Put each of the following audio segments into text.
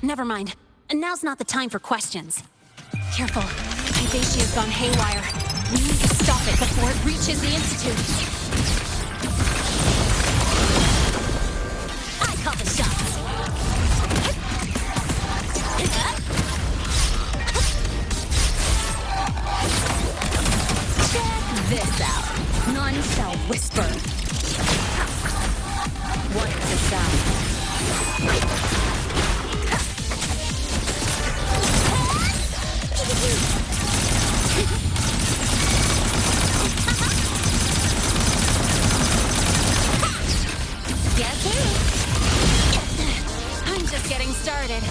Never mind. Now's not the time for questions. Careful. Hyvatia's gone haywire. We need to stop it before it reaches the Institute. I call the shots. Check this out. None shall whisper. What is the sound? Guess who? I'm just getting started.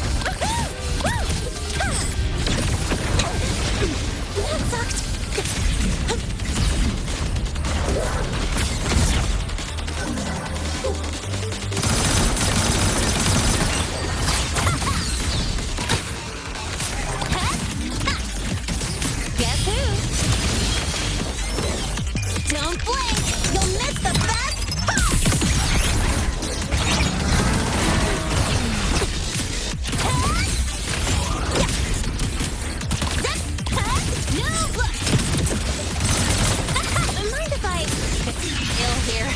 That sucked. Guess who? Don't blink! You'll miss the best part! No look! Mind if I ill here?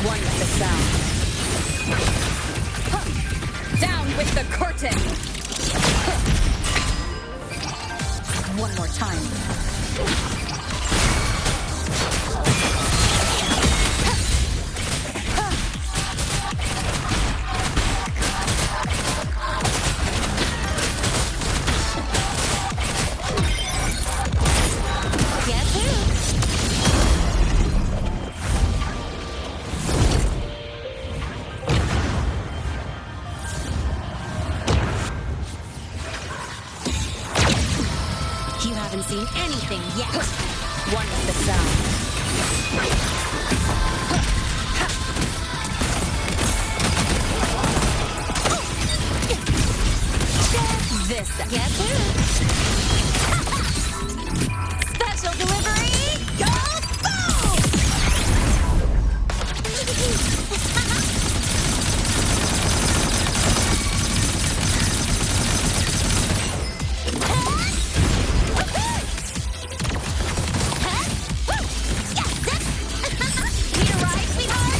One with the sound. Down with the curtain! One more time. Guess who? You haven't seen anything yet. One with the sound. Check this out. Guess who? Special delivery! Go boom! Need a ride, sweetheart?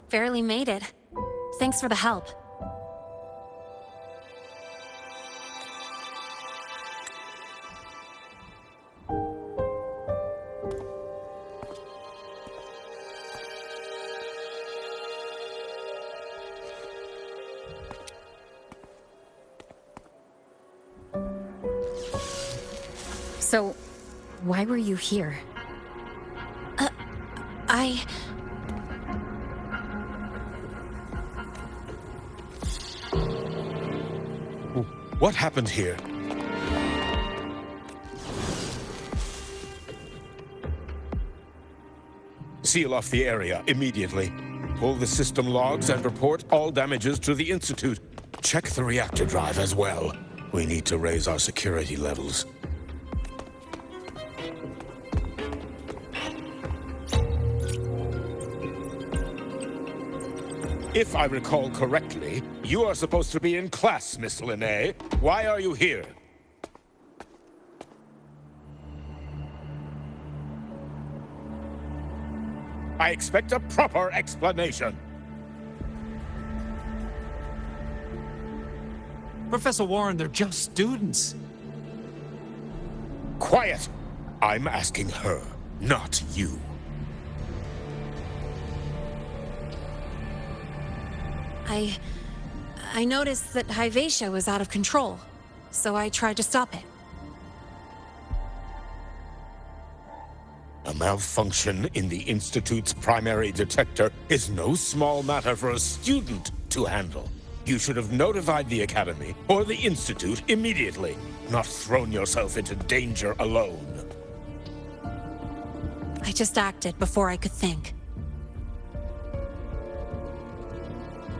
Barely made it. Thanks for the help. So, why were you here? What happened here? Seal off the area immediately. Pull the system logs and report all damages to the Institute. Check the reactor drive as well. We need to raise our security levels. If I recall correctly, you are supposed to be in class, Miss Lynae. Why are you here? I expect a proper explanation. Professor Warren, they're just students. Quiet! I'm asking her, not you. I noticed that Hyvatia was out of control, so I tried to stop it. A malfunction in the Institute's primary detector is no small matter for a student to handle. You should have notified the Academy or the Institute immediately, not thrown yourself into danger alone. I just acted before I could think.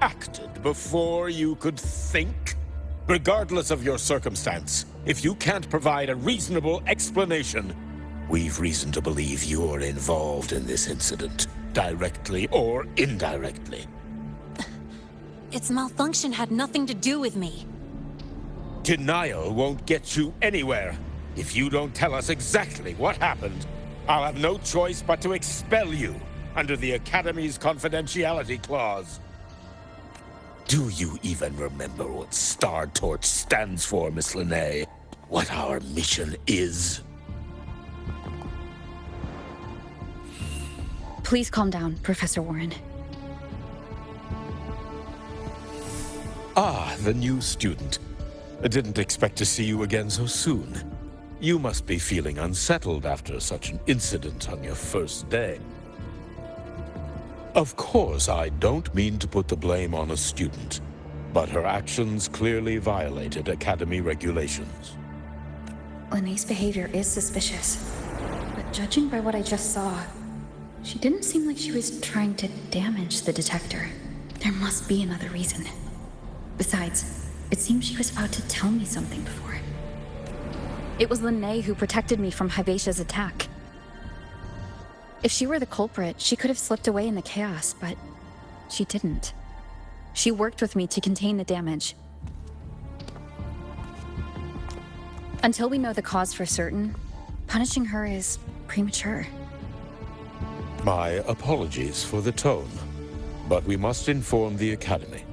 acted before you could think? Regardless of your circumstance, if you can't provide a reasonable explanation, we've reason to believe you're involved in this incident, directly or indirectly. Its malfunction had nothing to do with me. Denial won't get you anywhere. If you don't tell us exactly what happened, I'll have no choice but to expel you under the Academy's confidentiality clause. Do you even remember what Star Torch stands for, Miss Lynae? What our mission is? Please calm down, Professor Warren. Ah, the new student. I didn't expect to see you again so soon. You must be feeling unsettled after such an incident on your first day. Of course, I don't mean to put the blame on a student, but her actions clearly violated Academy regulations. Lynae's behavior is suspicious, but judging by what I just saw, she didn't seem like she was trying to damage the detector. There must be another reason. Besides, it seems she was about to tell me something before. It was Lynae who protected me from Hybatia's attack. If she were the culprit, she could have slipped away in the chaos, but she didn't. She worked with me to contain the damage. Until we know the cause for certain, punishing her is premature. My apologies for the tone, but we must inform the Academy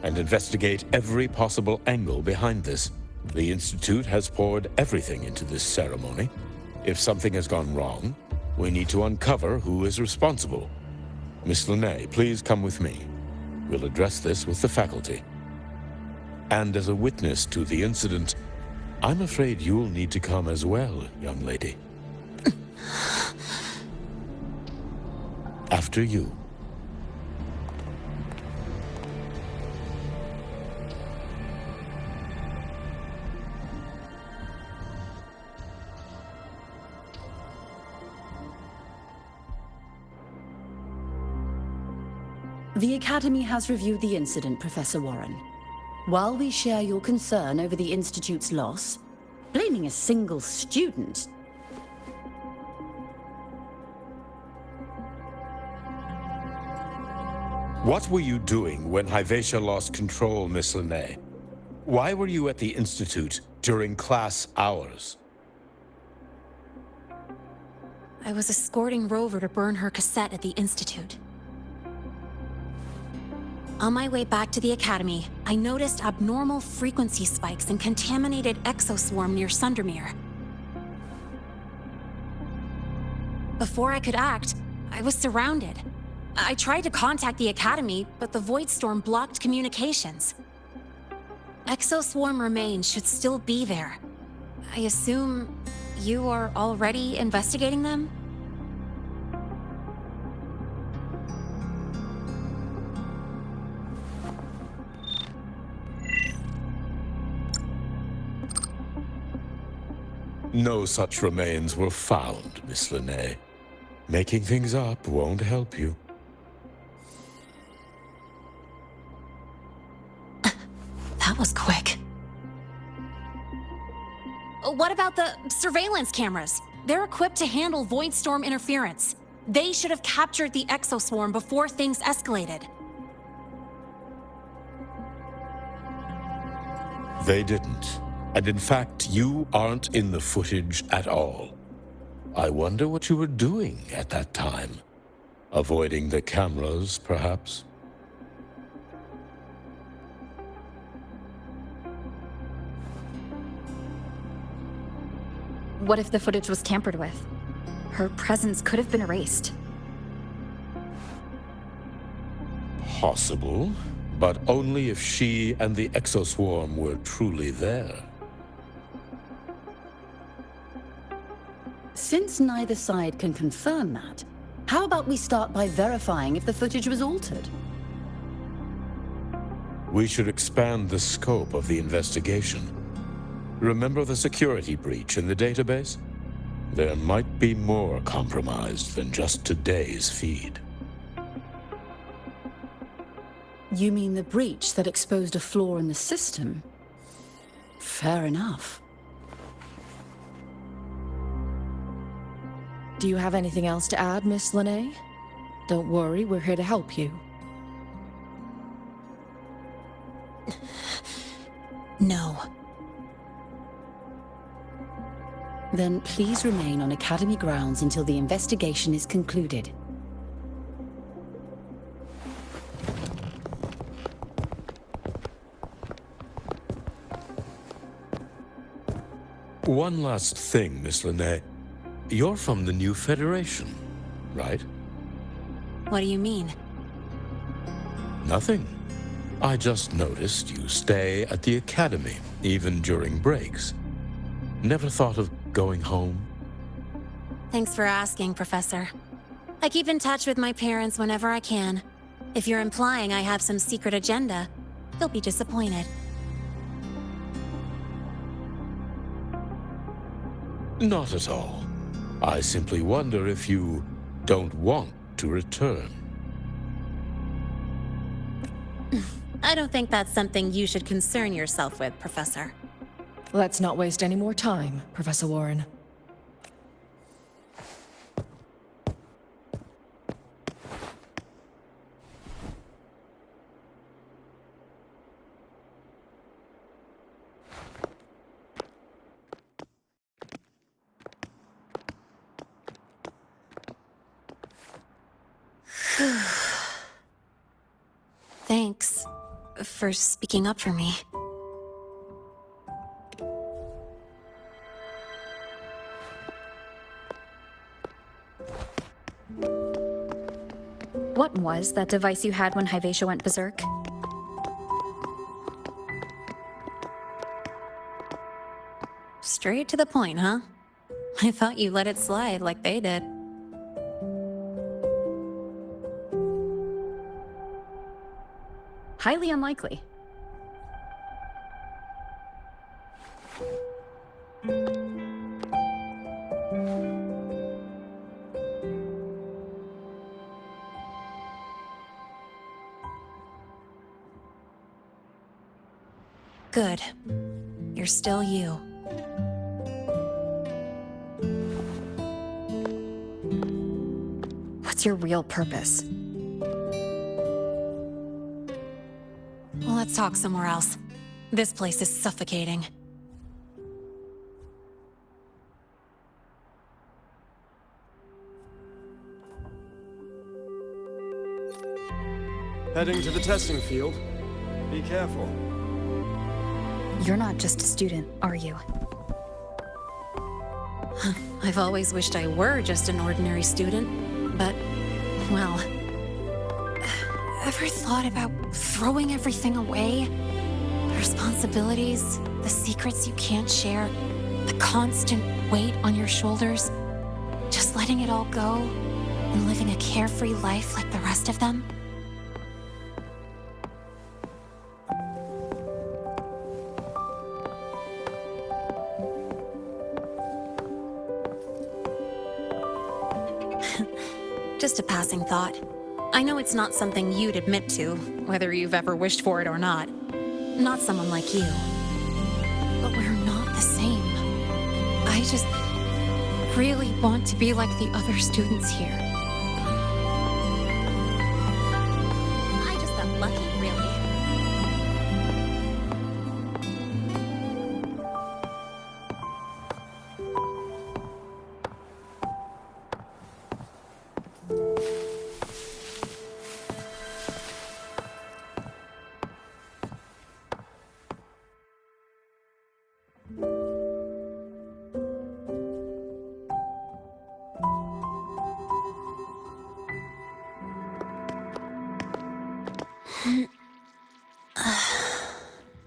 and investigate every possible angle behind this. The Institute has poured everything into this ceremony. If something has gone wrong, we need to uncover who is responsible. Miss Lynae, please come with me. We'll address this with the faculty. And as a witness to the incident, I'm afraid you'll need to come as well, young lady. After you. The Academy has reviewed the incident, Professor Warren. While we share your concern over the Institute's loss, blaming a single student... What were you doing when Hyvatia lost control, Miss Lynae? Why were you at the Institute during class hours? I was escorting Rover to burn her cassette at the Institute. On my way back to the Academy, I noticed abnormal frequency spikes and contaminated exoswarm near Sundermere. Before I could act, I was surrounded. I tried to contact the Academy, but the Void Storm blocked communications. Exoswarm remains should still be there. I assume you are already investigating them? No such remains were found, Miss Lynae. Making things up won't help you. That was quick. What about the surveillance cameras? They're equipped to handle Void Storm interference. They should have captured the exoswarm before things escalated. They didn't. And in fact, you aren't in the footage at all. I wonder what you were doing at that time. Avoiding the cameras, perhaps? What if the footage was tampered with? Her presence could have been erased. Possible, but only if she and the exoswarm were truly there. Since neither side can confirm that, how about we start by verifying if the footage was altered? We should expand the scope of the investigation. Remember the security breach in the database? There might be more compromised than just today's feed. You mean the breach that exposed a flaw in the system? Fair enough. Do you have anything else to add, Miss Lynae? Don't worry, we're here to help you. No. Then please remain on Academy grounds until the investigation is concluded. One last thing, Miss Lynae. You're from the new Federation, right? What do you mean? Nothing. I just noticed you stay at the Academy, even during breaks. Never thought of going home? Thanks for asking, Professor. I keep in touch with my parents whenever I can. If you're implying I have some secret agenda, they'll be disappointed. Not at all. I simply wonder if you don't want to return. I don't think that's something you should concern yourself with, Professor. Let's not waste any more time, Professor Warren. Thanks for speaking up for me. What was that device you had when Hyvatia went berserk? Straight to the point, huh? I thought you let it slide like they did. Highly unlikely. Good. You're still you. What's your real purpose? Let's talk somewhere else. This place is suffocating. Heading to the testing field. Be careful. You're not just a student, are you? I've always wished I were just an ordinary student, but, well... Ever thought about throwing everything away? The responsibilities, the secrets you can't share, the constant weight on your shoulders? Just letting it all go and living a carefree life like the rest of them? Just a passing thought. I know it's not something you'd admit to, whether you've ever wished for it or not. Not someone like you. But we're not the same. I just really want to be like the other students here. I just got lucky, really.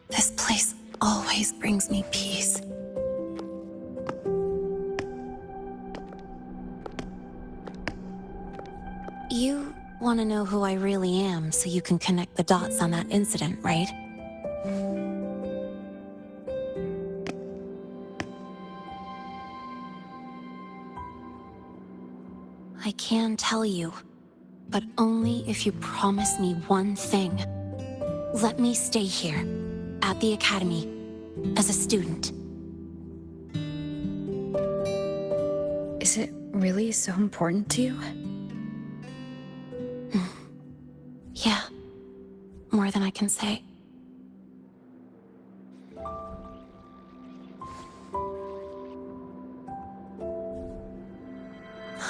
This place always brings me peace. You want to know who I really am so you can connect the dots on that incident, right? I can tell you, but only if you promise me one thing. let me stay here, at the Academy, as a student. Is it really so important to you? Yeah, more than I can say.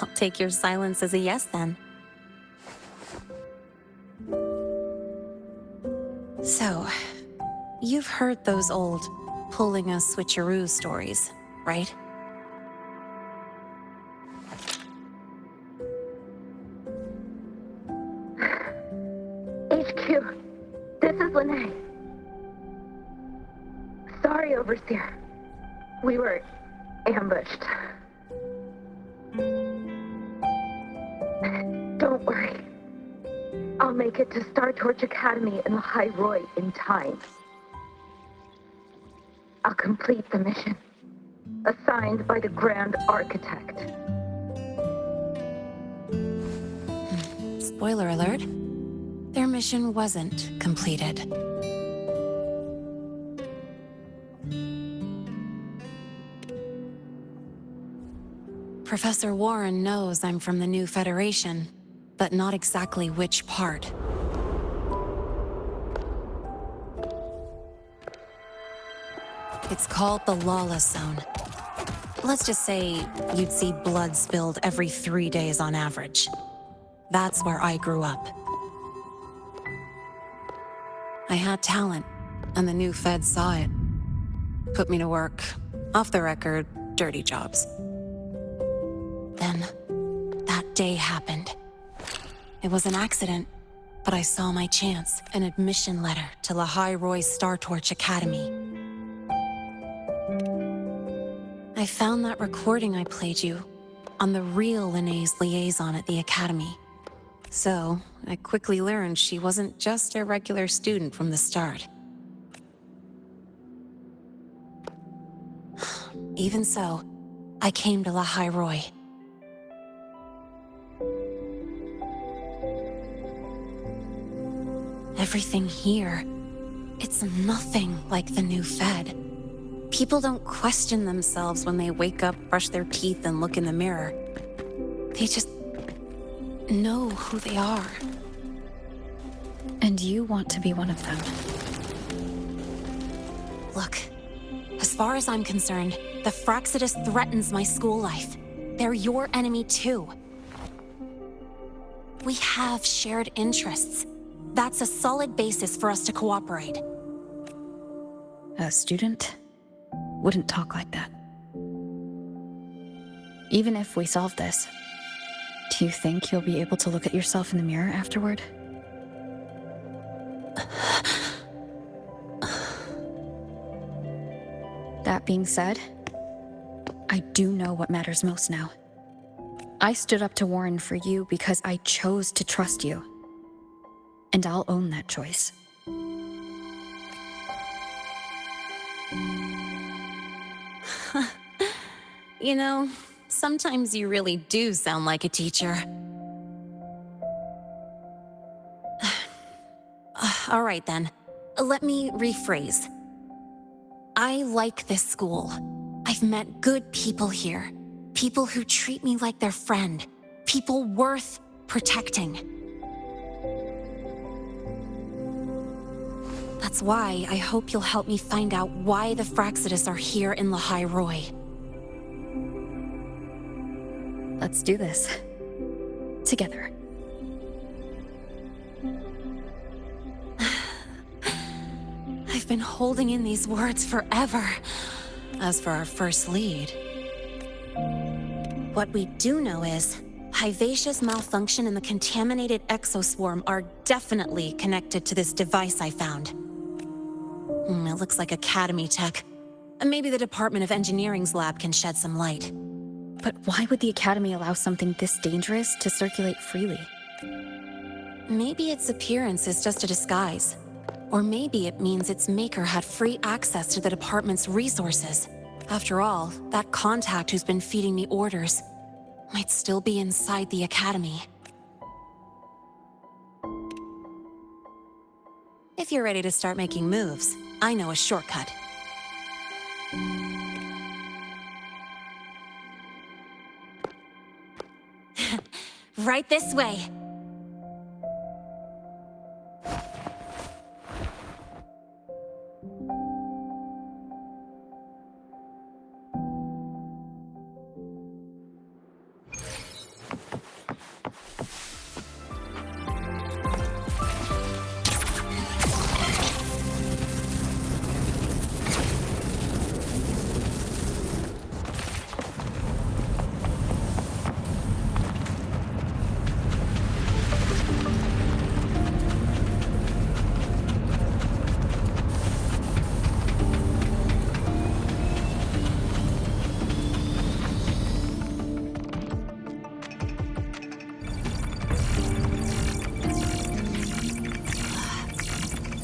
I'll take your silence as a yes, then. So, you've heard those old pulling a switcheroo stories, right? HQ, this is Lynae. Sorry, Overseer. We were ambushed. Don't worry. I'll make it to Star Torch Academy in Lahai Roi in time. I'll complete the mission, assigned by the Grand Architect. Spoiler alert. Their mission wasn't completed. Professor Warren knows I'm from the new Federation, but not exactly which part. It's called the Lawless Zone. Let's just say you'd see blood spilled every 3 days on average. That's where I grew up. I had talent, and the new feds saw it. Put me to work, off the record, dirty jobs. Then, that day happened. It was an accident, but I saw my chance, an admission letter to Lahai Roi's Star Torch Academy. I found that recording I played you on the real Lynae's liaison at the Academy. So, I quickly learned she wasn't just a regular student from the start. Even so, I came to Lahai Roi. Everything here, it's nothing like the new Fed. People don't question themselves when they wake up, brush their teeth, and look in the mirror. They just know who they are. And you want to be one of them. Look, as far as I'm concerned, the Fraxidus threatens my school life. They're your enemy too. We have shared interests. That's a solid basis for us to cooperate. A student wouldn't talk like that. Even if we solve this, do you think you'll be able to look at yourself in the mirror afterward? That being said, I do know what matters most now. I stood up to Warren for you because I chose to trust you. And I'll own that choice. You know, sometimes you really do sound like a teacher. All right then, let me rephrase. I like this school. I've met good people here. People who treat me like their friend. People worth protecting. That's why I hope you'll help me find out why the Fraxidus are here in Lahai Roi. Let's do this. Together. I've been holding in these words forever. As for our first lead, what we do know is Hivacia's malfunction and the contaminated exoswarm are definitely connected to this device I found. It looks like Academy tech. Maybe the Department of Engineering's lab can shed some light. But why would the Academy allow something this dangerous to circulate freely? Maybe its appearance is just a disguise. Or maybe it means its maker had free access to the department's resources. After all, that contact who's been feeding me orders might still be inside the Academy. If you're ready to start making moves, I know a shortcut. Right this way.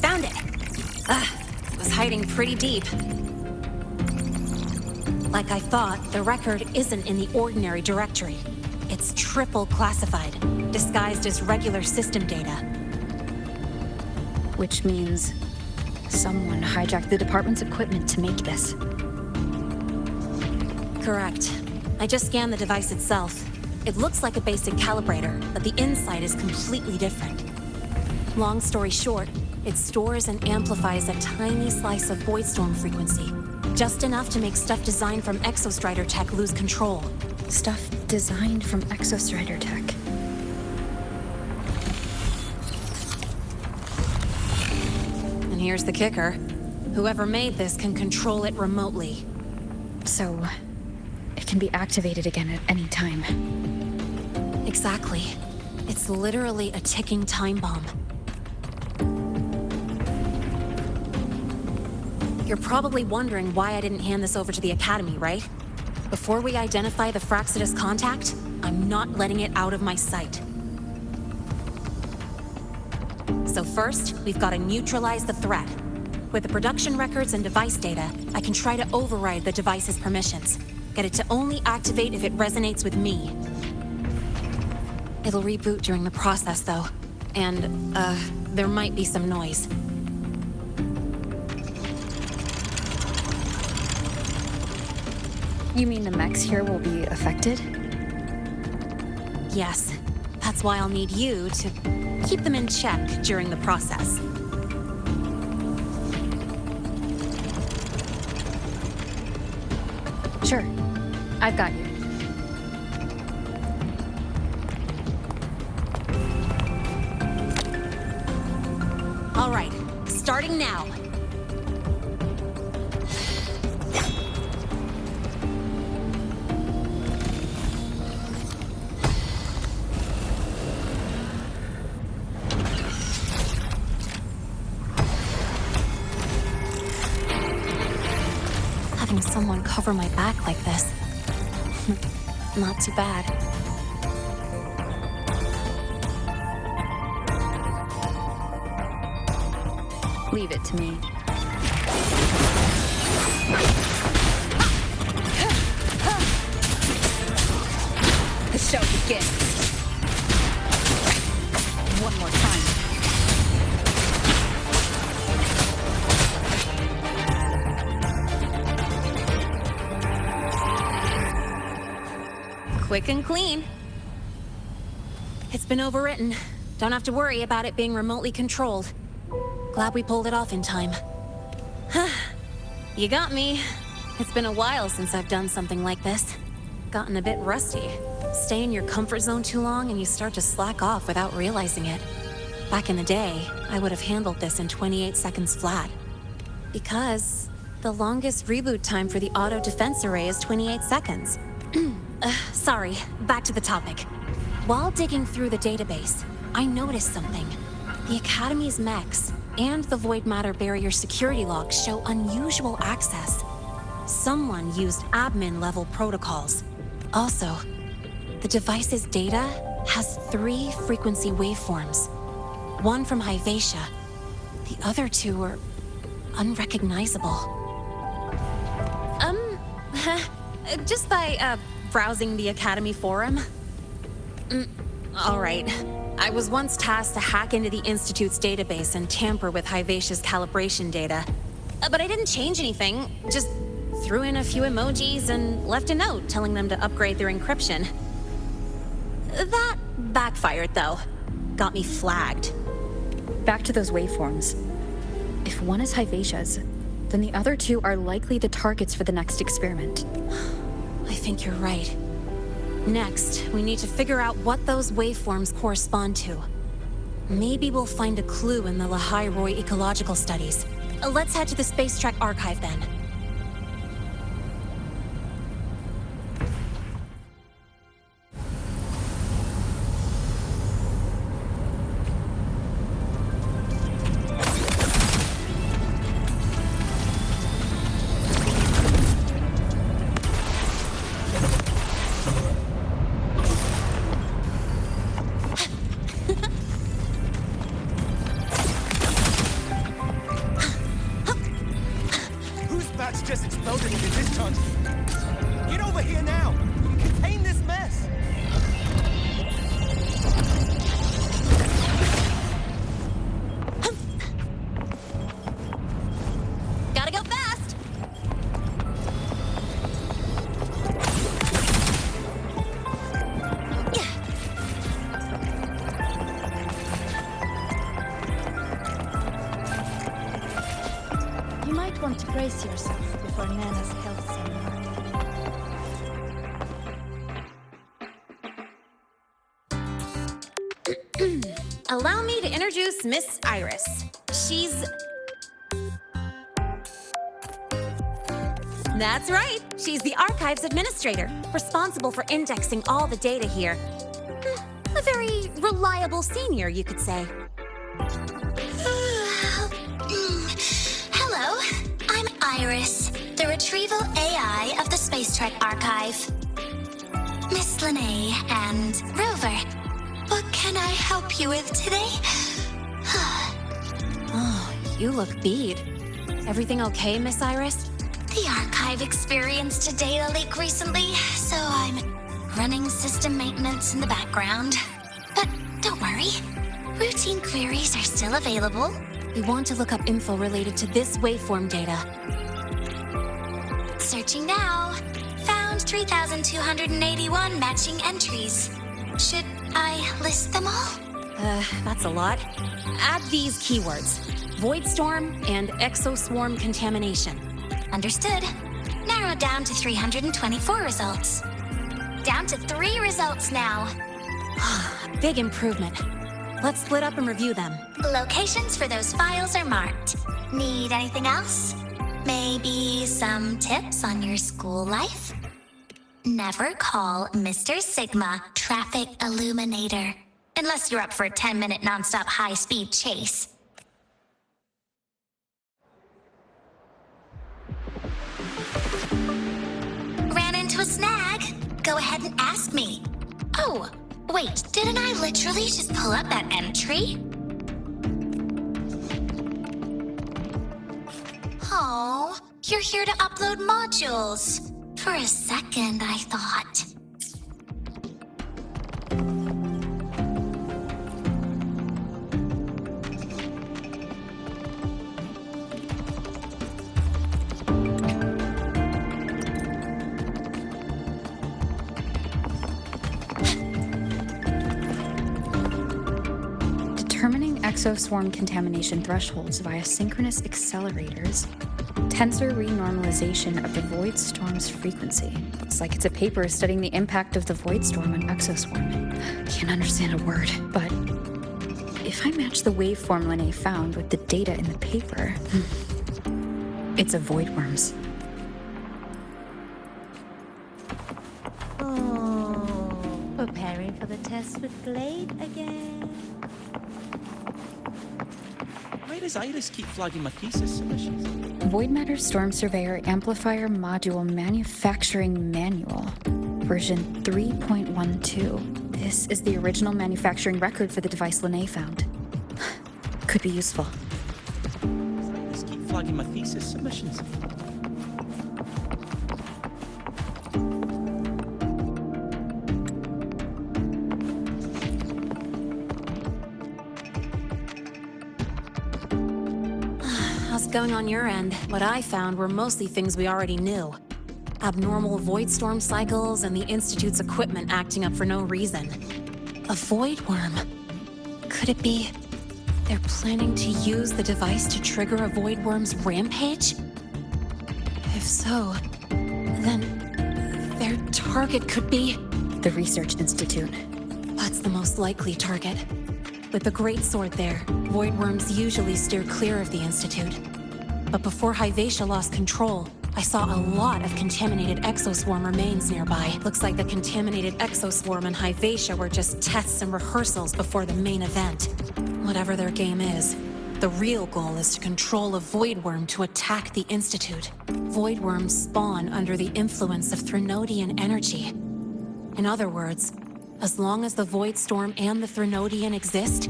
Found it! It was hiding pretty deep. Like I thought, the record isn't in the ordinary directory. It's triple classified, disguised as regular system data. Which means someone hijacked the department's equipment to make this. Correct. I just scanned the device itself. It looks like a basic calibrator, but the inside is completely different. Long story short, it stores and amplifies a tiny slice of voidstorm frequency. Just enough to make stuff designed from Exostrider tech lose control. Stuff designed from Exostrider tech. And here's the kicker. Whoever made this can control it remotely. So, it can be activated again at any time. Exactly. It's literally a ticking time bomb. You're probably wondering why I didn't hand this over to the Academy, right? Before we identify the Fraxidus contact, I'm not letting it out of my sight. So first, we've got to neutralize the threat. With the production records and device data, I can try to override the device's permissions. Get it to only activate if it resonates with me. It'll reboot during the process, though. And, there might be some noise. You mean the mechs here will be affected? Yes. That's why I'll need you to keep them in check during the process. Sure. I've got you. All right, starting now. Having someone cover my back like this. Not too bad. Leave it to me. The show begins. One more time. Quick and clean. It's been overwritten. Don't have to worry about it being remotely controlled. Glad we pulled it off in time. You got me. It's been a while since I've done something like this. Gotten a bit rusty. Stay in your comfort zone too long and you start to slack off without realizing it. Back in the day, I would have handled this in 28 seconds flat. Because the longest reboot time for the auto defense array is 28 seconds. Sorry, back to the topic. While digging through the database, I noticed something. The Academy's mechs and the Void Matter Barrier security logs show unusual access. Someone used admin-level protocols. Also, the device's data has 3 frequency waveforms. One from Hyvatia. The other 2 were unrecognizable. Just by, browsing the Academy forum. All right. I was once tasked to hack into the Institute's database and tamper with Hivacia's calibration data. But I didn't change anything, just threw in a few emojis and left a note telling them to upgrade their encryption. That backfired, though. Got me flagged. Back to those waveforms. If one is Hivacia's, then the other two are likely the targets for the next experiment. I think you're right. Next, we need to figure out what those waveforms correspond to. Maybe we'll find a clue in the Lahai Roi ecological studies. Let's head to the Space Trek archive then. Just exploded in the discharge. Get over here now! Contain this mess! Gotta go fast! You might want to brace yourself before Nana's health seminar. Allow me to introduce Miss Iris. She's... That's right. She's the Archives Administrator, responsible for indexing all the data here. A very reliable senior, you could say. Hello, I'm Iris, the retrieval AI of the Space Trek Archive. Miss Lynae and Rover, what can I help you with today? Oh, you look beat. Everything okay, Miss Iris? The Archive experienced a data leak recently, so I'm running system maintenance in the background. But don't worry, routine queries are still available. We want to look up info related to this waveform data. Searching now. Found 3,281 matching entries. Should I list them all? That's a lot. Add these keywords: Void Storm and Exoswarm Contamination. Understood. Narrowed down to 324 results. Down to 3 results now. Big improvement. Let's split up and review them. Locations for those files are marked. Need anything else? Maybe some tips on your school life? Never call Mr. Sigma Traffic Illuminator, unless you're up for a 10-minute nonstop high-speed chase. Ran into a snag? Go ahead and ask me. Oh, wait, didn't I literally just pull up that entry? Oh, you're here to upload modules. For a second, I thought. Determining exoswarm contamination thresholds via synchronous accelerators. Tensor renormalization of the void storm's frequency. Looks like it's a paper studying the impact of the void storm on exoswarm. Can't understand a word, but if I match the waveform Lynae found with the data in the paper, it's a void worms. Oh, preparing for the test with Blade again. Why does Iris keep flagging my thesis submissions? Void Matter Storm Surveyor Amplifier Module Manufacturing Manual, version 3.12. This is the original manufacturing record for the device Lynae found. Could be useful. Why does Iris keep flagging my thesis submissions? How's it going on your end? What I found were mostly things we already knew. Abnormal void storm cycles and the Institute's equipment acting up for no reason. A void worm. Could it be they're planning to use the device to trigger a void worm's rampage? If so, then their target could be The Research Institute. That's the most likely target. With the Great Sword there, void worms usually steer clear of the Institute. But before Hyvatia lost control, I saw a lot of contaminated exoswarm remains nearby. Looks like the contaminated exoswarm and Hyvatia were just tests and rehearsals before the main event. Whatever their game is, the real goal is to control a void worm to attack the Institute. Void worms spawn under the influence of Threnodian energy. In other words, as long as the Void Storm and the Threnodian exist,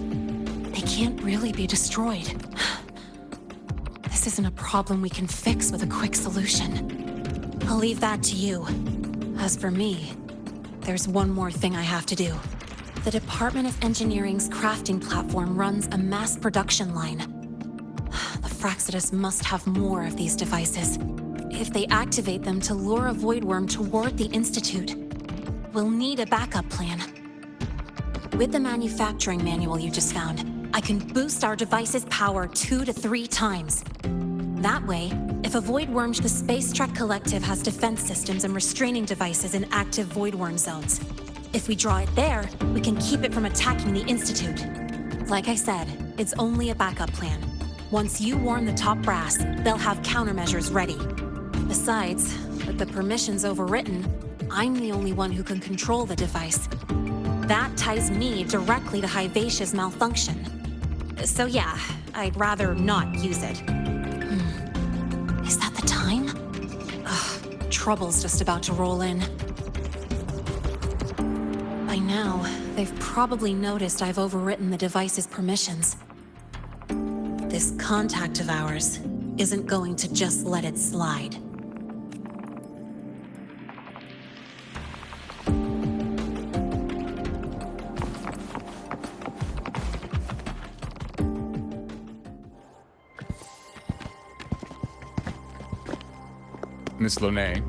they can't really be destroyed. This isn't a problem we can fix with a quick solution. I'll leave that to you. As for me, there's one more thing I have to do. The Department of Engineering's crafting platform runs a mass production line. The Fraxidus must have more of these devices. If they activate them to lure a void worm toward the Institute, we'll need a backup plan. With the manufacturing manual you just found, I can boost our device's power 2 to 3 times. That way, if a void worm, the Space Trek Collective has defense systems and restraining devices in active void worm zones. If we draw it there, we can keep it from attacking the Institute. Like I said, it's only a backup plan. Once you warn the top brass, they'll have countermeasures ready. Besides, with the permissions overwritten, I'm the only one who can control the device. That ties me directly to Hyvatia's malfunction. So yeah, I'd rather not use it. Is that the time? Ugh, trouble's just about to roll in. By now, they've probably noticed I've overwritten the device's permissions. This contact of ours isn't going to just let it slide. Miss Lynae,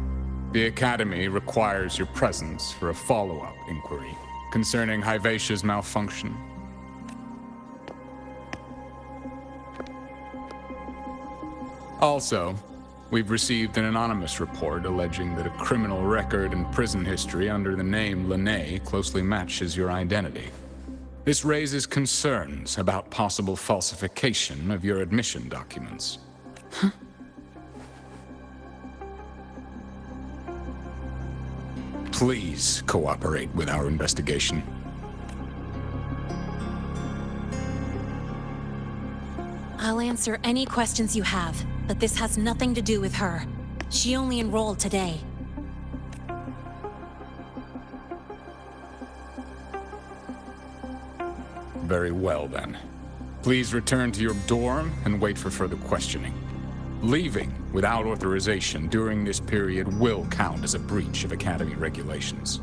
the Academy requires your presence for a follow-up inquiry concerning Hyvatia's malfunction. Also, we've received an anonymous report alleging that a criminal record and prison history under the name Lynae closely matches your identity. This raises concerns about possible falsification of your admission documents. Please cooperate with our investigation. I'll answer any questions you have, but this has nothing to do with her. She only enrolled today. Very well, then. Please return to your dorm and wait for further questioning. Leaving without authorization during this period will count as a breach of Academy regulations.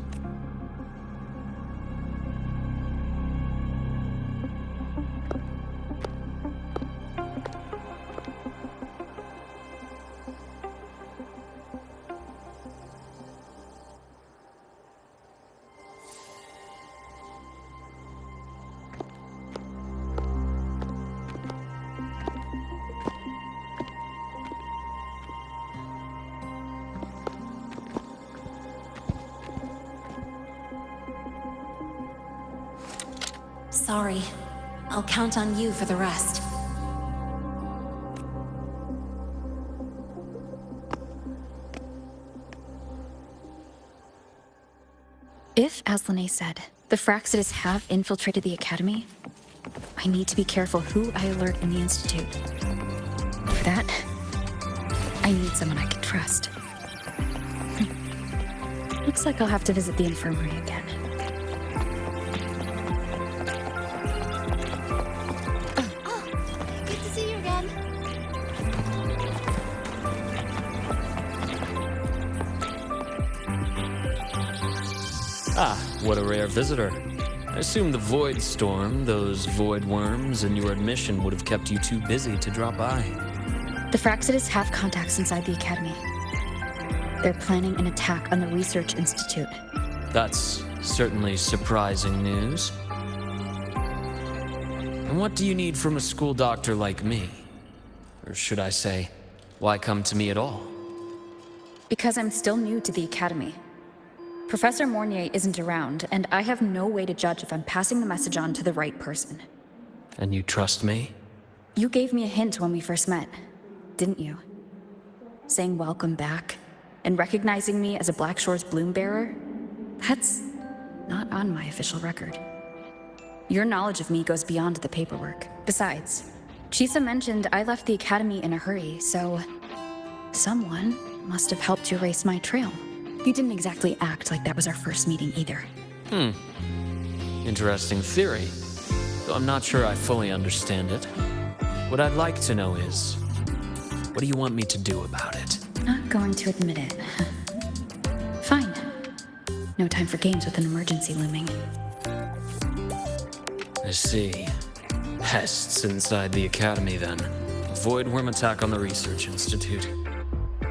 Sorry. I'll count on you for the rest. If, as Lynae said, the Fraxidus have infiltrated the Academy, I need to be careful who I alert in the Institute. For that, I need someone I can trust. Looks like I'll have to visit the infirmary again. Good to see you again. Ah, what a rare visitor. I assume the Void Storm, those void worms, and your admission would have kept you too busy to drop by. The Fraxidus have contacts inside the Academy. They're planning an attack on the Research Institute. That's certainly surprising news. And what do you need from a school doctor like me? Or should I say, why come to me at all? Because I'm still new to the Academy. Professor Mornier isn't around, and I have no way to judge if I'm passing the message on to the right person. And you trust me? You gave me a hint when we first met, didn't you? Saying welcome back, and recognizing me as a Black Shore's bloom bearer? That's not on my official record. Your knowledge of me goes beyond the paperwork. Besides, Chisa mentioned I left the Academy in a hurry, so someone must have helped you erase my trail. You didn't exactly act like that was our first meeting either. Interesting theory, though I'm not sure I fully understand it. What I'd like to know is, what do you want me to do about it? Not going to admit it. Fine. No time for games with an emergency looming. I see. Pests inside the Academy, then. A voidworm attack on the Research Institute.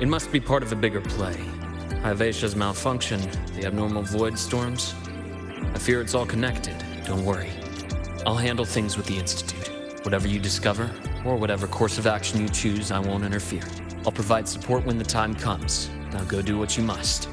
It must be part of a bigger play. Hivacia's malfunction, the abnormal void storms. I fear it's all connected. Don't worry. I'll handle things with the Institute. Whatever you discover, or whatever course of action you choose, I won't interfere. I'll provide support when the time comes. Now go do what you must.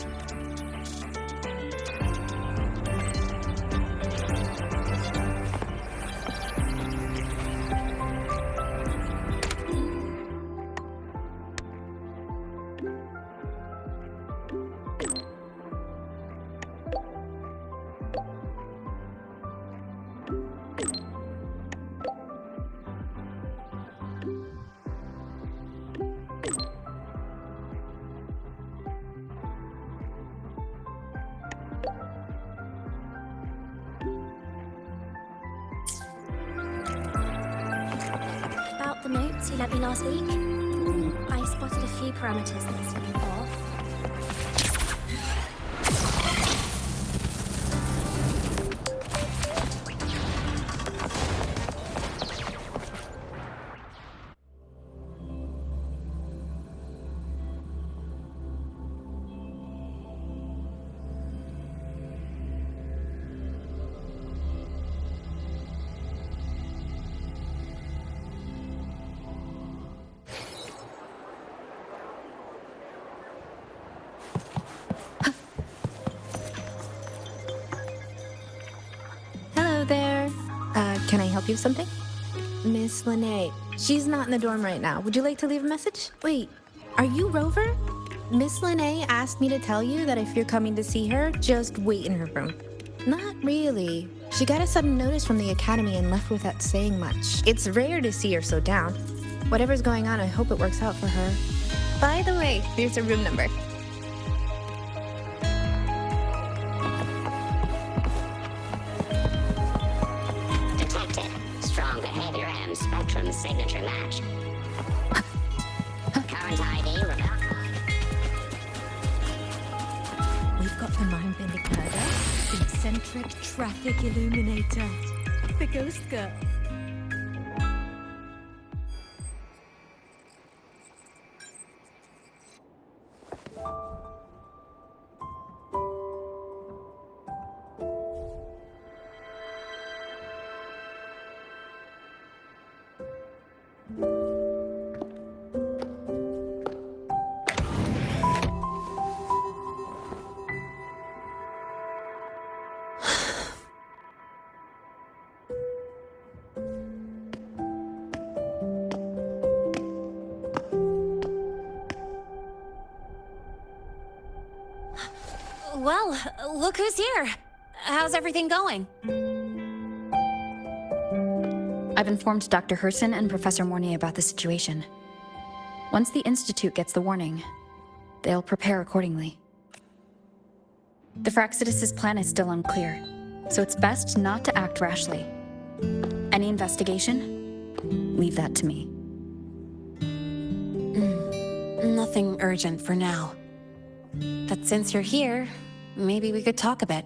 About the notes you lent me last week, I spotted a few parameters that seem off. Can I help you with something? Miss Lynae. She's not in the dorm right now. Would you like to leave a message? Wait, are you Rover? Miss Lynae asked me to tell you that if you're coming to see her, just wait in her room. Not really. She got a sudden notice from the Academy and left without saying much. It's rare to see her so down. Whatever's going on, I hope it works out for her. By the way, here's her room number. Spectrum signature match. Current ID verified. We've got the mind-bending murder, the eccentric traffic illuminator, the ghost girl. Well, look who's here. How's everything going? I've informed Dr. Herson and Professor Mornier about the situation. Once the Institute gets the warning, they'll prepare accordingly. The Fraxidus' plan is still unclear, so it's best not to act rashly. Any investigation? Leave that to me. Nothing urgent for now. But since you're here, maybe we could talk a bit.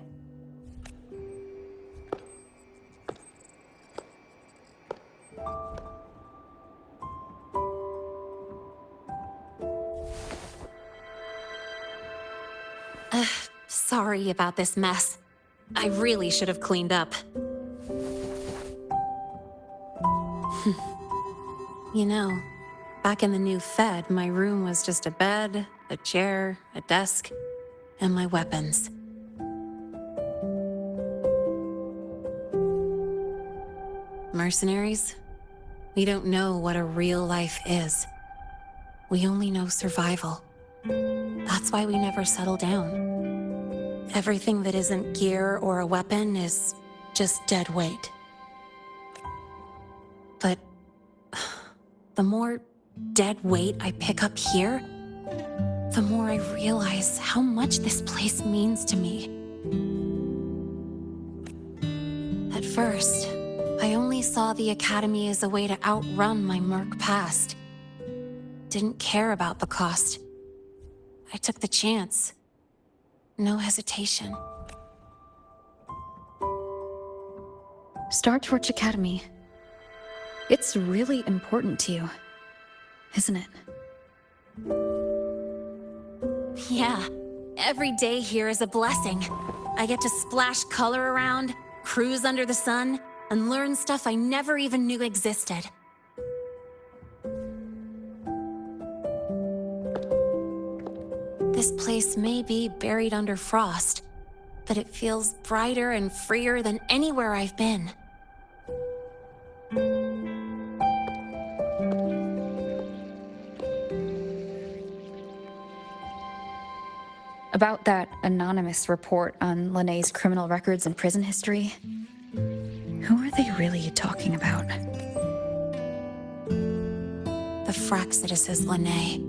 Sorry about this mess. I really should have cleaned up. You know, back in the new Fed, my room was just a bed, a chair, a desk, and my weapons. Mercenaries? We don't know what a real life is. We only know survival. That's why we never settle down. Everything that isn't gear or a weapon is just dead weight. But the more dead weight I pick up here, the more I realize how much this place means to me. At first, I only saw the Academy as a way to outrun my merc past. Didn't care about the cost. I took the chance. No hesitation. Star Torch Academy. It's really important to you, isn't it? Yeah, every day here is a blessing. I get to splash color around, cruise under the sun, and learn stuff I never even knew existed. This place may be buried under frost, but it feels brighter and freer than anywhere I've been. About that anonymous report on Lynae's criminal records and prison history, who are they really talking about? The Fraxidus Lynae.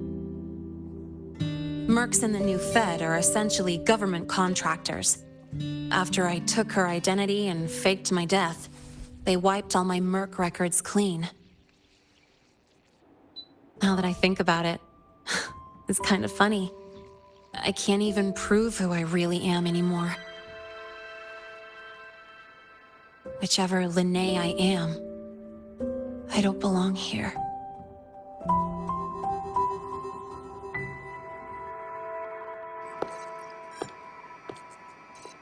Mercs in the new Fed are essentially government contractors. After I took her identity and faked my death, they wiped all my merc records clean. Now that I think about it, it's kind of funny. I can't even prove who I really am anymore. Whichever Lynae I am, I don't belong here.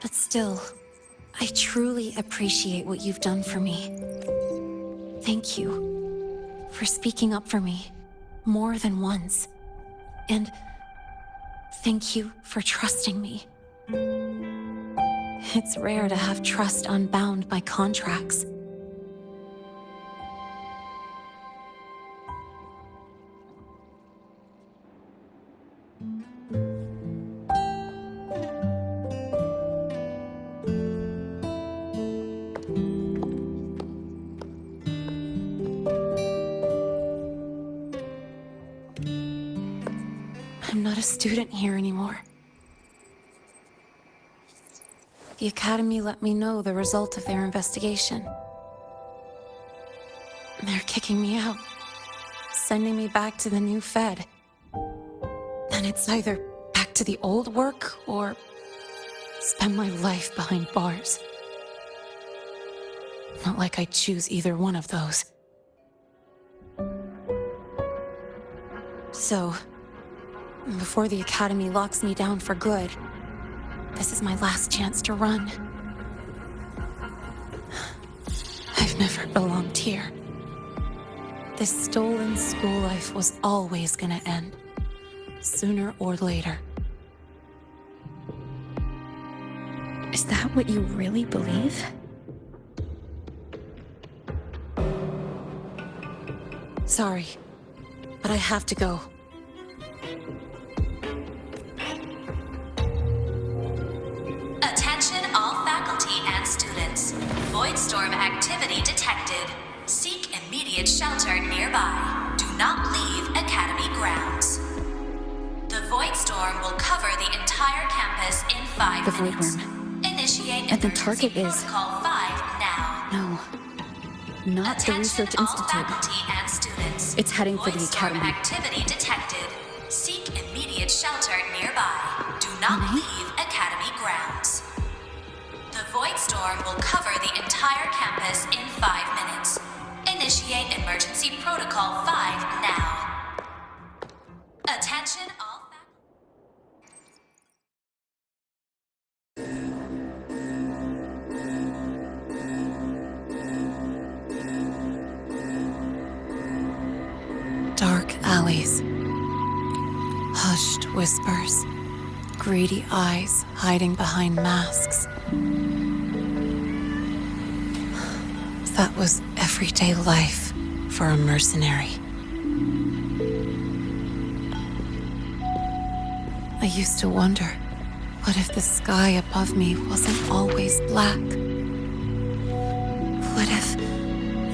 But still, I truly appreciate what you've done for me. Thank you for speaking up for me more than once. And thank you for trusting me. It's rare to have trust unbound by contracts. I'm not a student here anymore. The Academy let me know the result of their investigation. They're kicking me out, sending me back to the new Fed. And it's either back to the old work or spend my life behind bars. Not like I'd choose either one of those. So, before the Academy locks me down for good, this is my last chance to run. I've never belonged here. This stolen school life was always gonna end, sooner or later. Is that what you really believe? Sorry, but I have to go. Attention all faculty and students. Voidstorm activity detected. Seek immediate shelter nearby. Do not leave Academy grounds. The Voidstorm will cover the entire campus in 5 The minutes. Voidworm. Initiate And the emergency target is... protocol 5 now. No. Not the Research all Institute. faculty and students. It's heading for the Voidstorm Academy. activity detected. Seek immediate shelter nearby. Do not leave Academy grounds. The Voidstorm will cover the entire campus in 5 minutes. Initiate emergency protocol 5 now. Attention all noise. Hushed whispers, greedy eyes hiding behind masks. That was everyday life for a mercenary. I used to wonder, what if the sky above me wasn't always black? What if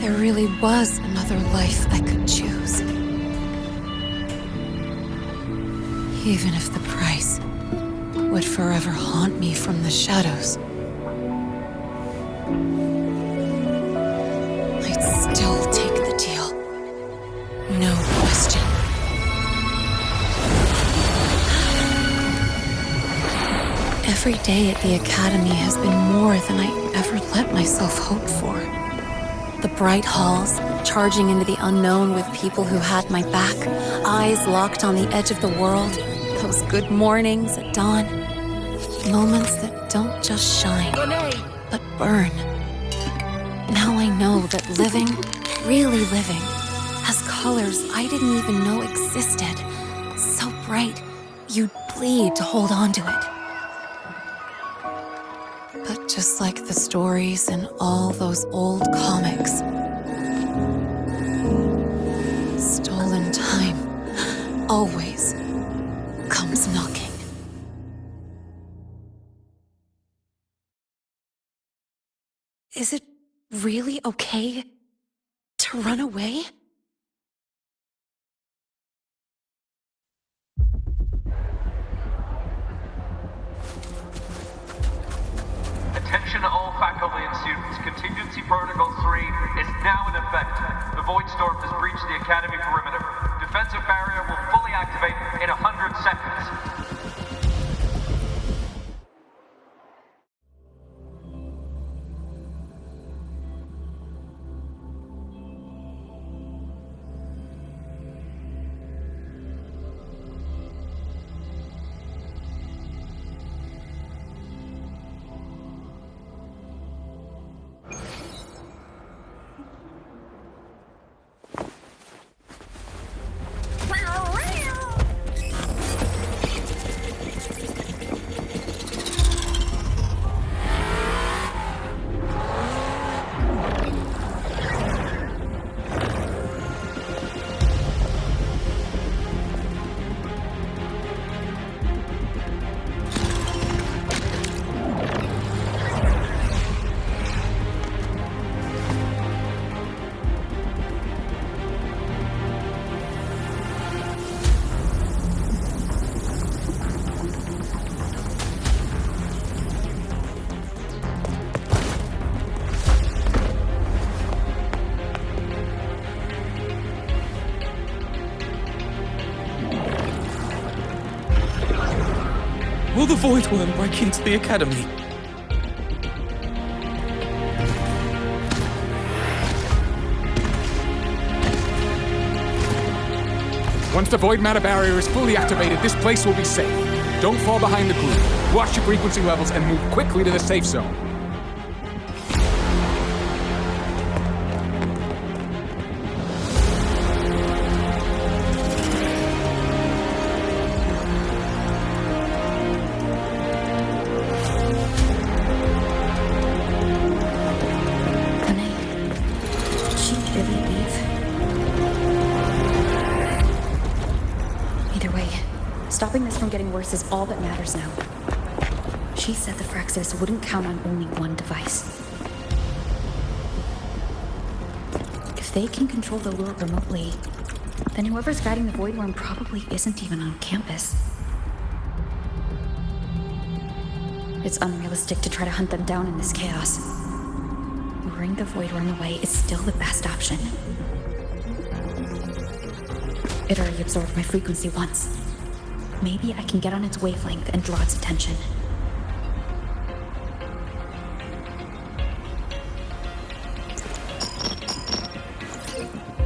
there really was another life I could choose? Even if the price would forever haunt me from the shadows, I'd still take the deal. No question. Every day at the Academy has been more than I ever let myself hope for. The bright halls, charging into the unknown with people who had my back, eyes locked on the edge of the world, those good mornings at dawn, moments that don't just shine, but burn. Now I know that living, really living, has colors I didn't even know existed. So bright, you'd bleed to hold on to it. But just like the stories in all those old comics, stolen time always comes knocking. Is it really okay to run away? Attention all faculty and students. Contingency Protocol 3 is now in effect. The Void Storm has breached the Academy perimeter. Defensive barrier will fully activate in 100 seconds. Will the Void Worm break into the Academy? Once the void matter barrier is fully activated, this place will be safe. Don't fall behind the group. Watch your frequency levels and move quickly to the safe zone. Stopping this from getting worse is all that matters now. She said the Phyrexis wouldn't count on only one device. If they can control the lure remotely, then whoever's guiding the Void Worm probably isn't even on campus. It's unrealistic to try to hunt them down in this chaos. Luring the Void Worm away is still the best option. It already absorbed my frequency once. Maybe I can get on its wavelength and draw its attention.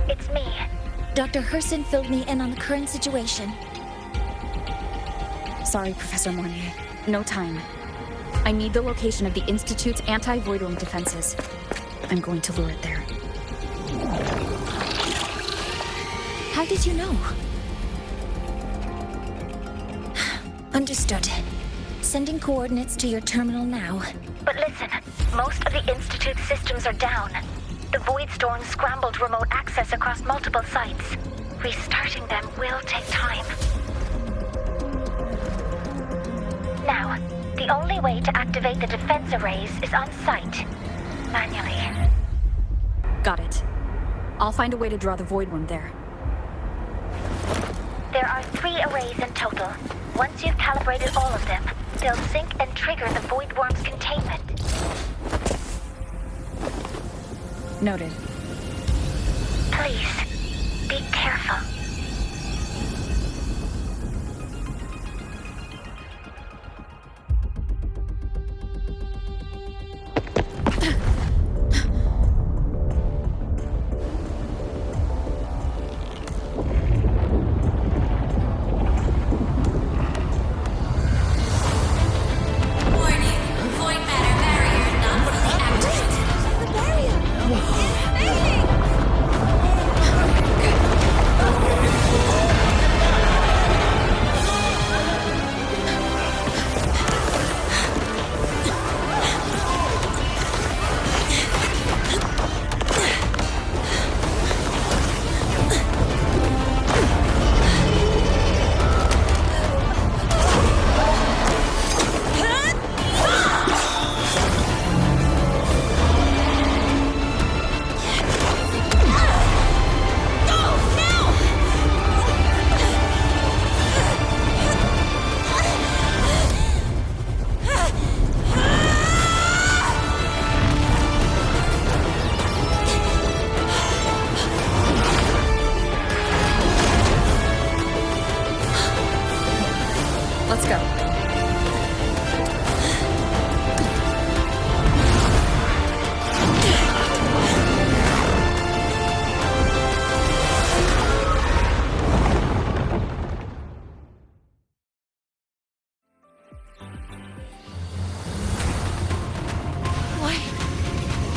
It's me. Dr. Herson filled me in on the current situation. Sorry, Professor Mornier. No time. I need the location of the Institute's anti-Void Worm defenses. I'm going to lure it there. How did you know? Understood. Sending coordinates to your terminal now. But listen, most of the Institute's systems are down. The Void Storm scrambled remote access across multiple sites. Restarting them will take time. Now, the only way to activate the defense arrays is on site. Manually. Got it. I'll find a way to draw the Void Worm there. There are 3 arrays in total. Once you've calibrated all of them, they'll sync and trigger the Void Worm's containment. Noted. Please, be careful.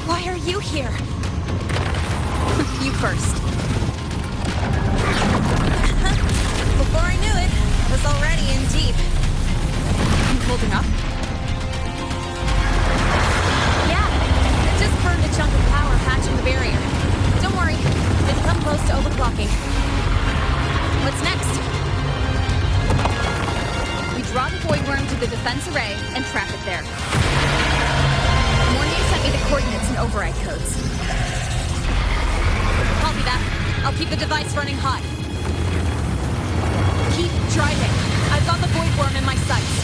Why are you here? You first. Before I knew it, I was already in deep. You holding up? Yeah, I just burned a chunk of power patching the barrier. Don't worry, it's come close to overclocking. What's next? We draw the Void Worm to the defense array and trap it there. Morny sent me the coordinates and override codes. Copy that. I'll keep the device running hot. Keep driving. I've got the Void Worm in my sights.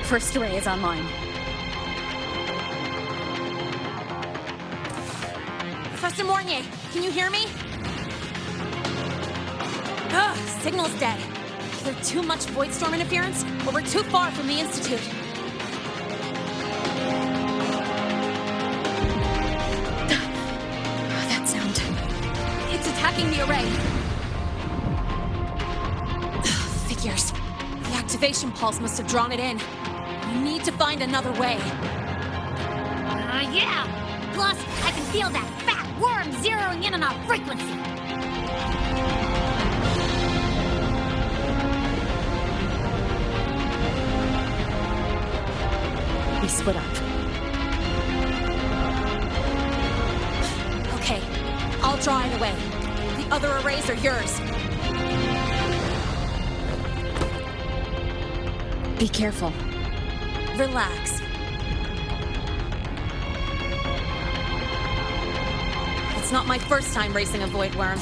First array is online. Professor Mornier, can you hear me? Ugh, signal's dead. Either too much Void Storm interference, or we're too far from the Institute. That sound. It's attacking the array. Figures. The activation pulse must have drawn it in. We need to find another way. Yeah! Plus, I can feel that fat worm zeroing in on our frequency. We split up. Okay, I'll draw it away. The other arrays are yours. Be careful. Relax. It's not my first time racing a void worm.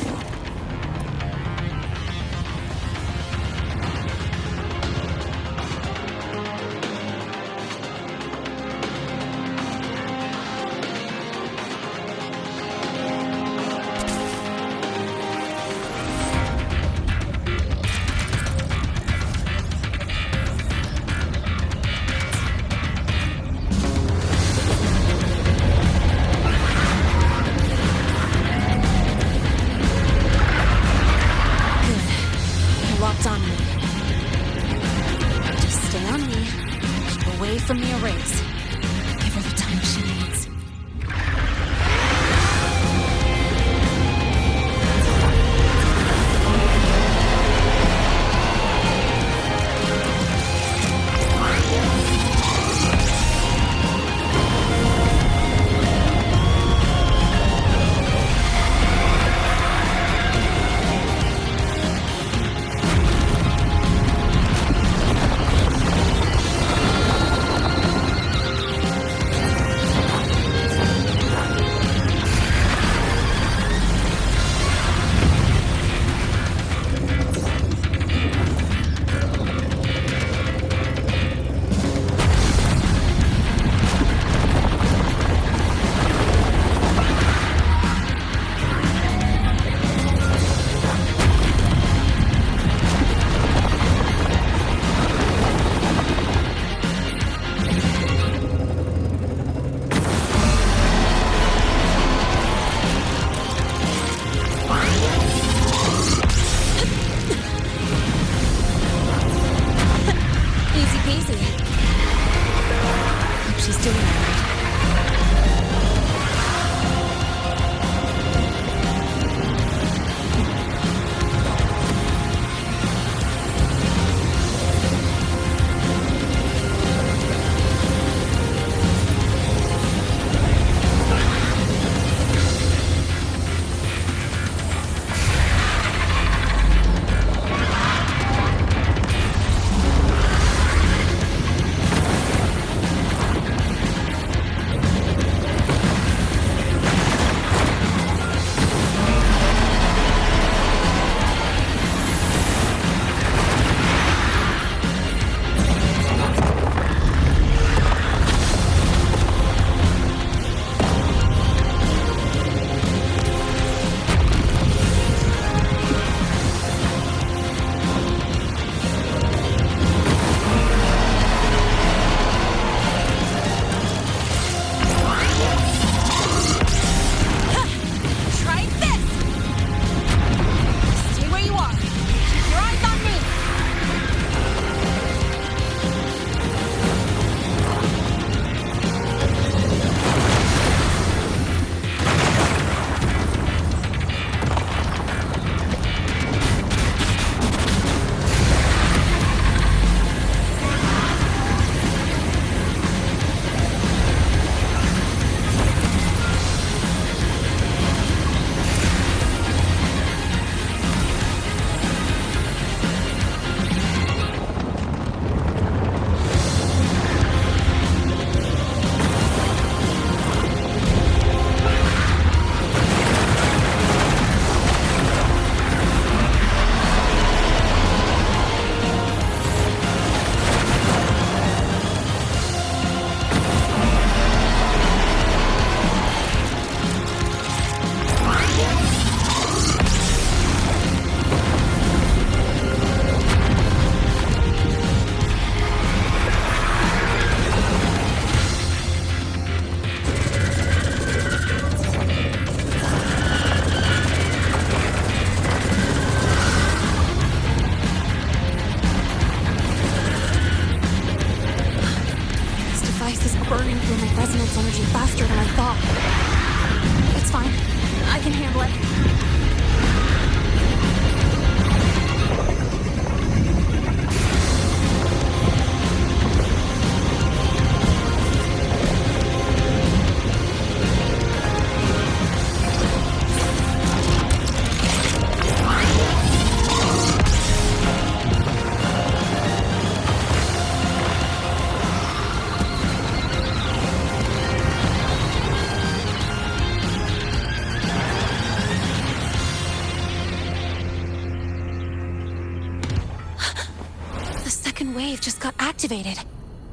wave just got activated.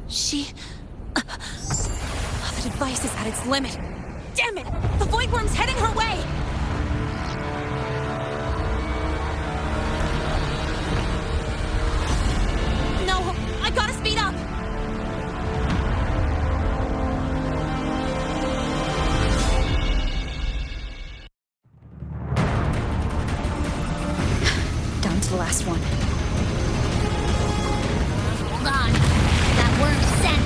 She... the device is at its limit. Damn it! The Void Worm's heading her way! No! I gotta speed up! Down to the last one. Hold on. That worm's scent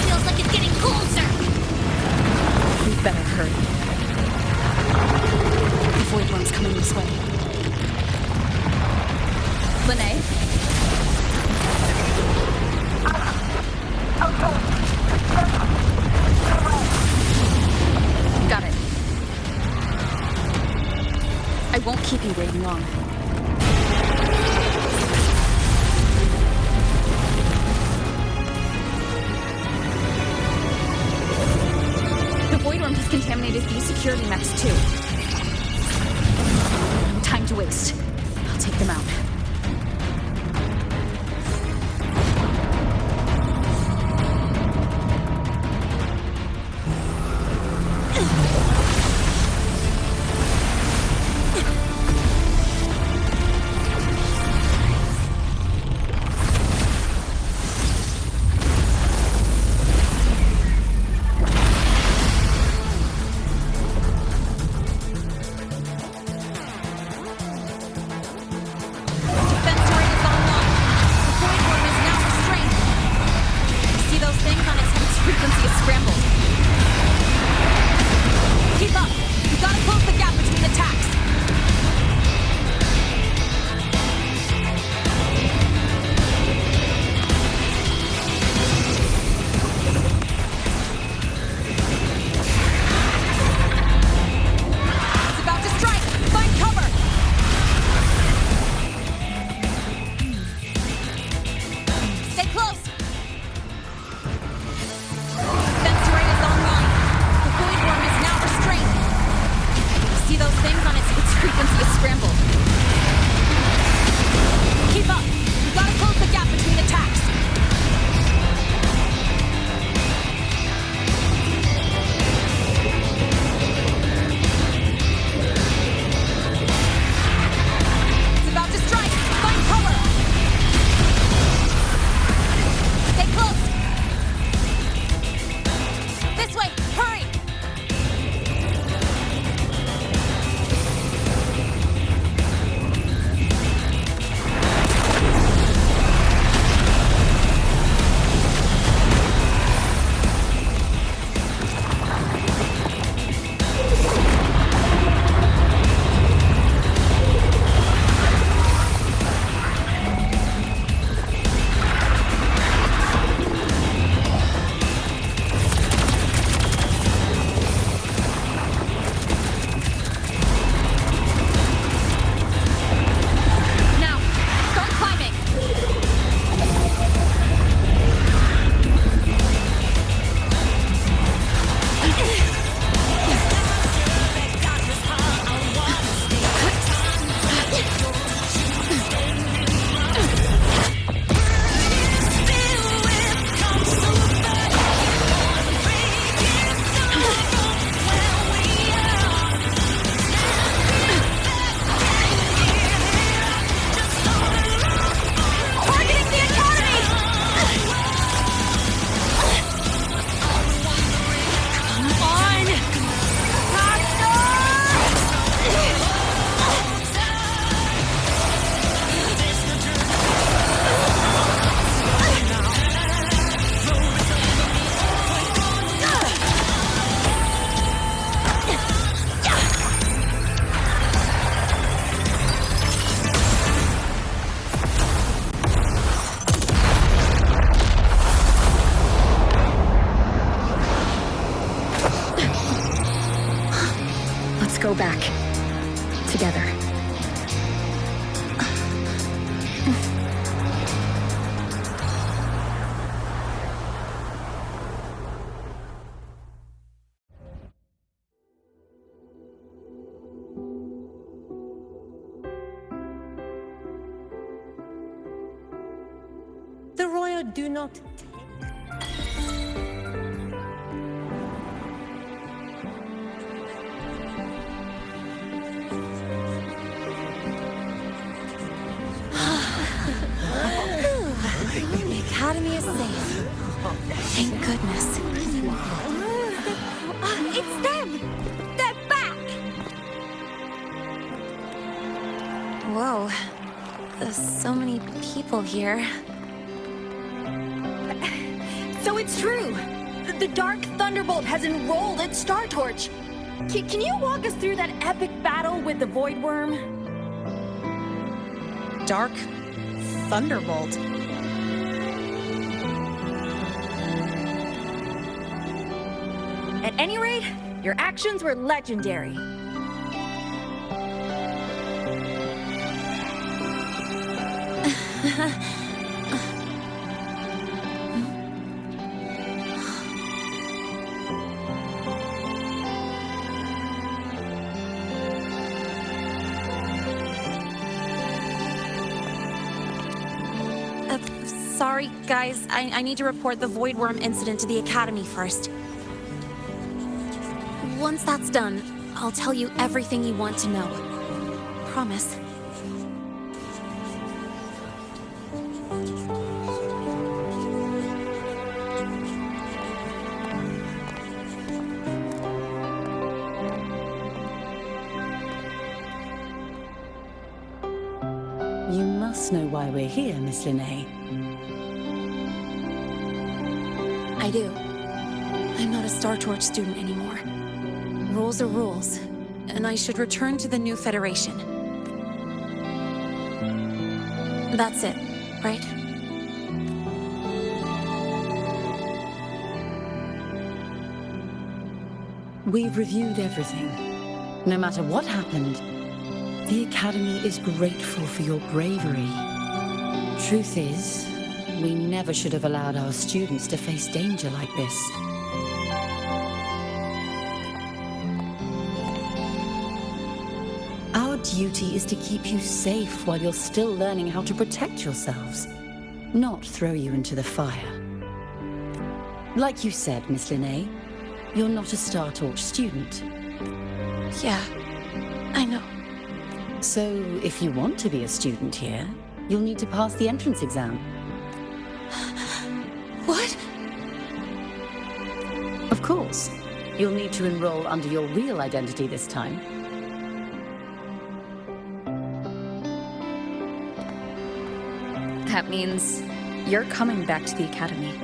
feels like it's getting closer. We better hurry. The Void Worm's coming this way. Lynae? Got it. I won't keep you waiting long. The Void Worm has contaminated these security mechs too. No time to waste. I'll take them out. go back. Together. The Royal fire do not The Academy is safe. Thank goodness. It's them! They're back! Whoa. There's so many people here. So it's true! The Dark Thunderbolt has enrolled at Star Torch! Can you walk us through that epic battle with the Void Worm? Dark Thunderbolt. At any rate, your actions were legendary. Sorry, guys. I need to report the Void Worm incident to the Academy first. Once that's done, I'll tell you everything you want to know. Promise. You must know why we're here, Miss Lynae. I do. I'm not a Star Torch student anymore. Rules are rules, and I should return to the new Federation. That's it, right? We've reviewed everything. No matter what happened, the Academy is grateful for your bravery. Truth is, we never should have allowed our students to face danger like this. Our duty is to keep you safe while you're still learning how to protect yourselves, not throw you into the fire. Like you said, Miss Lynae, you're not a Star Torch student. Yeah, I know. So, if you want to be a student here, you'll need to pass the entrance exam. What? Of course. You'll need to enroll under your real identity this time. That means you're coming back to the Academy.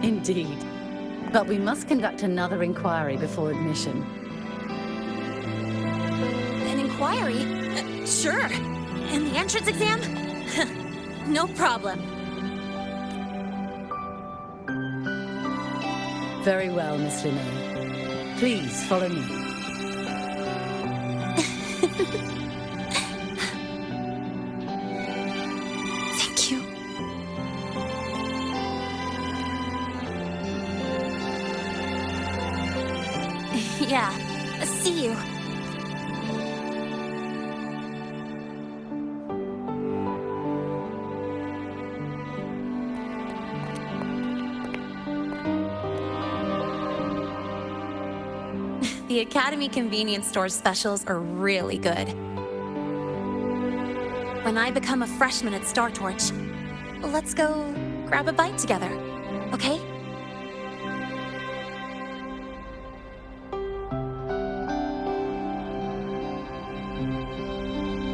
Indeed. But we must conduct another inquiry before admission. An inquiry? Sure. And the entrance exam? No problem. Very well, Miss Lynae. Please follow me. Thank you. Yeah. See you. The Academy convenience store specials are really good. When I become a freshman at Star Torch, let's go grab a bite together, okay?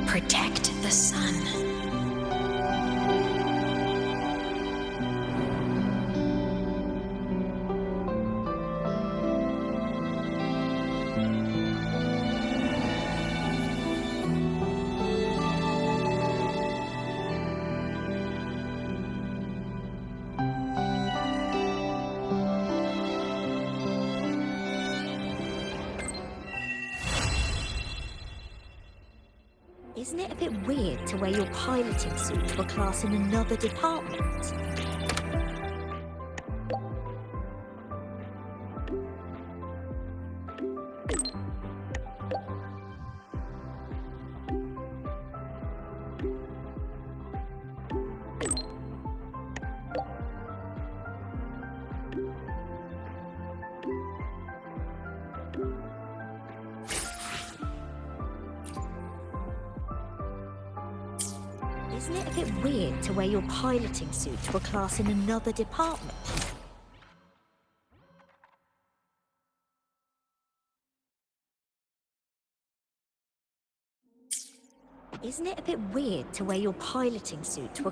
Protect the sun. Isn't it a bit weird to wear your piloting suit to a class in another department? Isn't it a bit weird to wear your piloting suit to a class in another department? Isn't it a bit weird to wear your piloting suit to a